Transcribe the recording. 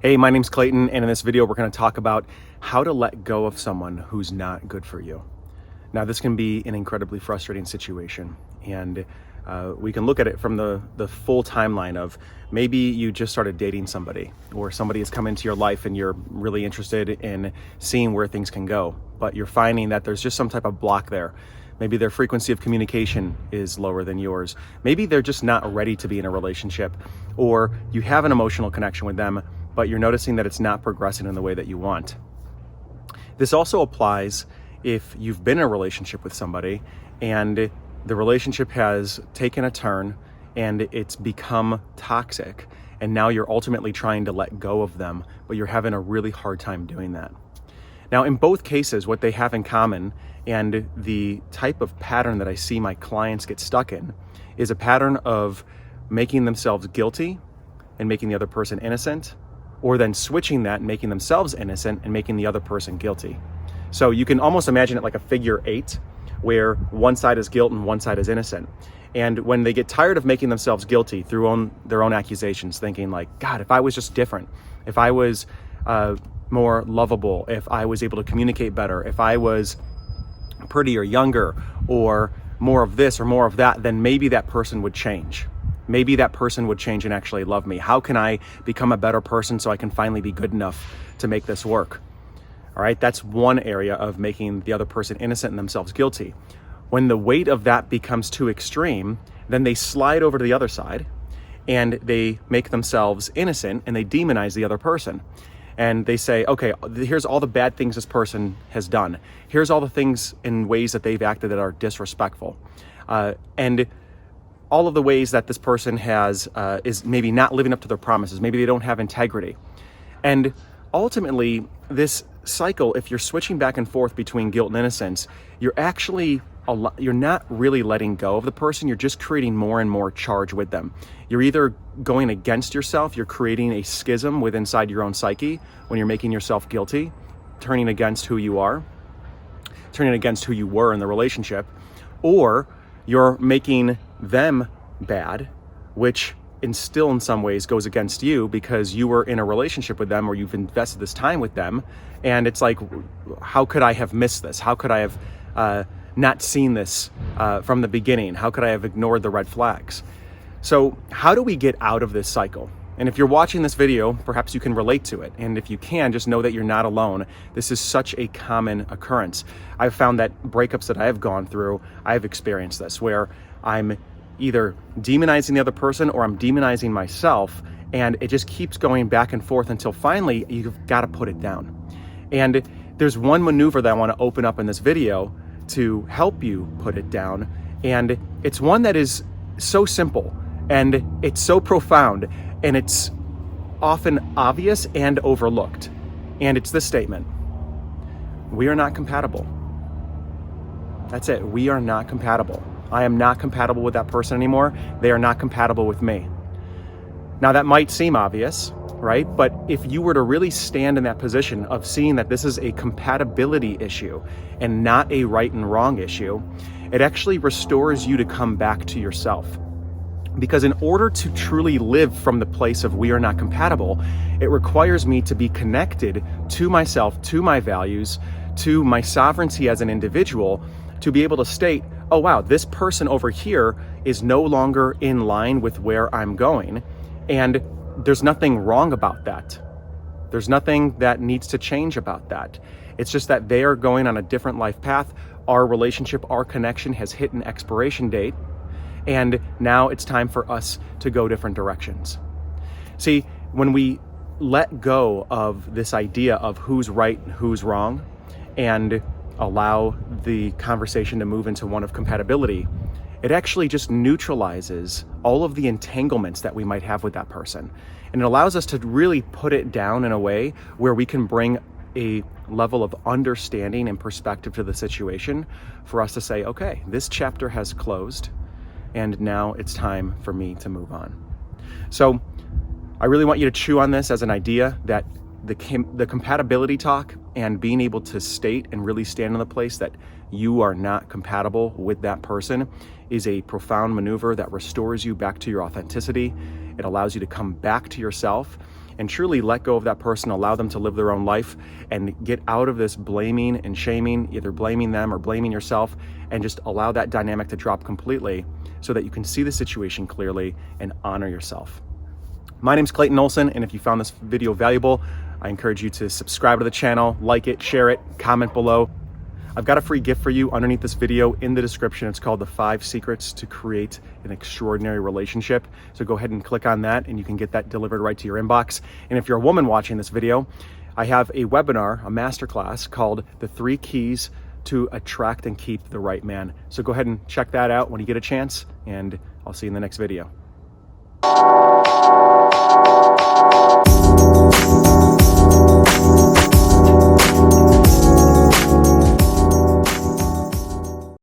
Hey, my name's Clayton, and in this video, we're going to talk about how to let go of someone who's not good for you. Now, this can be an incredibly frustrating situation, and we can look at it from the full timeline of maybe you just started dating somebody, or somebody has come into your life and you're really interested in seeing where things can go, but you're finding that there's just some type of block there. Maybe their frequency of communication is lower than yours. Maybe they're just not ready to be in a relationship, or you have an emotional connection with them, but you're noticing that it's not progressing in the way that you want. This also applies if you've been in a relationship with somebody and the relationship has taken a turn and it's become toxic, and now you're ultimately trying to let go of them, but you're having a really hard time doing that. Now, in both cases, what they have in common, and the type of pattern that I see my clients get stuck in, is a pattern of making themselves guilty and making the other person innocent, or then switching that and making themselves innocent and making the other person guilty. So you can almost imagine it like a figure eight, where one side is guilt and one side is innocent. And when they get tired of making themselves guilty through their own accusations, thinking like, God, if I was just different, if I was more lovable, if I was able to communicate better, if I was prettier, younger, or more of this or more of that, then maybe that person would change. Maybe that person would change and actually love me. How can I become a better person so I can finally be good enough to make this work? All right, that's one area of making the other person innocent and themselves guilty. When the weight of that becomes too extreme, then they slide over to the other side and they make themselves innocent and they demonize the other person. And they say, okay, here's all the bad things this person has done. Here's all the things in ways that they've acted that are disrespectful. And all of the ways that this person is maybe not living up to their promises. Maybe they don't have integrity. And ultimately, this cycle, if you're switching back and forth between guilt and innocence, you're not really letting go of the person. You're just creating more and more charge with them. You're either going against yourself, you're creating a schism inside your own psyche when you're making yourself guilty, turning against who you are, turning against who you were in the relationship, or you're making them bad, which still in some ways goes against you because you were in a relationship with them or you've invested this time with them. And it's like, how could I have missed this? How could I have not seen this from the beginning? How could I have ignored the red flags? So how do we get out of this cycle? And if you're watching this video, perhaps you can relate to it. And if you can, just know that you're not alone. This is such a common occurrence. I've found that breakups that I have gone through, I've experienced this, where I'm either demonizing the other person or I'm demonizing myself, and it just keeps going back and forth until finally you've got to put it down. And there's one maneuver that I want to open up in this video to help you put it down, and it's one that is so simple and it's so profound and it's often obvious and overlooked. And it's this statement: we are not compatible. That's it. We are not compatible. I am not compatible with that person anymore. They are not compatible with me. Now, that might seem obvious, right? But if you were to really stand in that position of seeing that this is a compatibility issue and not a right and wrong issue, it actually restores you to come back to yourself. Because in order to truly live from the place of we are not compatible, it requires me to be connected to myself, to my values, to my sovereignty as an individual, to be able to state, oh wow, this person over here is no longer in line with where I'm going, and there's nothing wrong about that. There's nothing that needs to change about that. It's just that they are going on a different life path. Our relationship, our connection has hit an expiration date, and now it's time for us to go different directions. See, when we let go of this idea of who's right and who's wrong, and allow the conversation to move into one of compatibility, it actually just neutralizes all of the entanglements that we might have with that person. And it allows us to really put it down in a way where we can bring a level of understanding and perspective to the situation for us to say, okay, this chapter has closed and now it's time for me to move on. So I really want you to chew on this as an idea that the compatibility talk and being able to state and really stand in the place that you are not compatible with that person is a profound maneuver that restores you back to your authenticity. It allows you to come back to yourself, and truly let go of that person, allow them to live their own life, and get out of this blaming and shaming, either blaming them or blaming yourself, and just allow that dynamic to drop completely so that you can see the situation clearly and honor yourself. My name's Clayton Olson, and if you found this video valuable, I encourage you to subscribe to the channel, like it, share it, comment below. I've got a free gift for you underneath this video in the description. It's called the 5 Secrets to Create an Extraordinary Relationship. So go ahead and click on that and you can get that delivered right to your inbox. And if you're a woman watching this video, I have a webinar, a masterclass called The 3 Keys to Attract and Keep the Right Man. So go ahead and check that out when you get a chance, and I'll see you in the next video.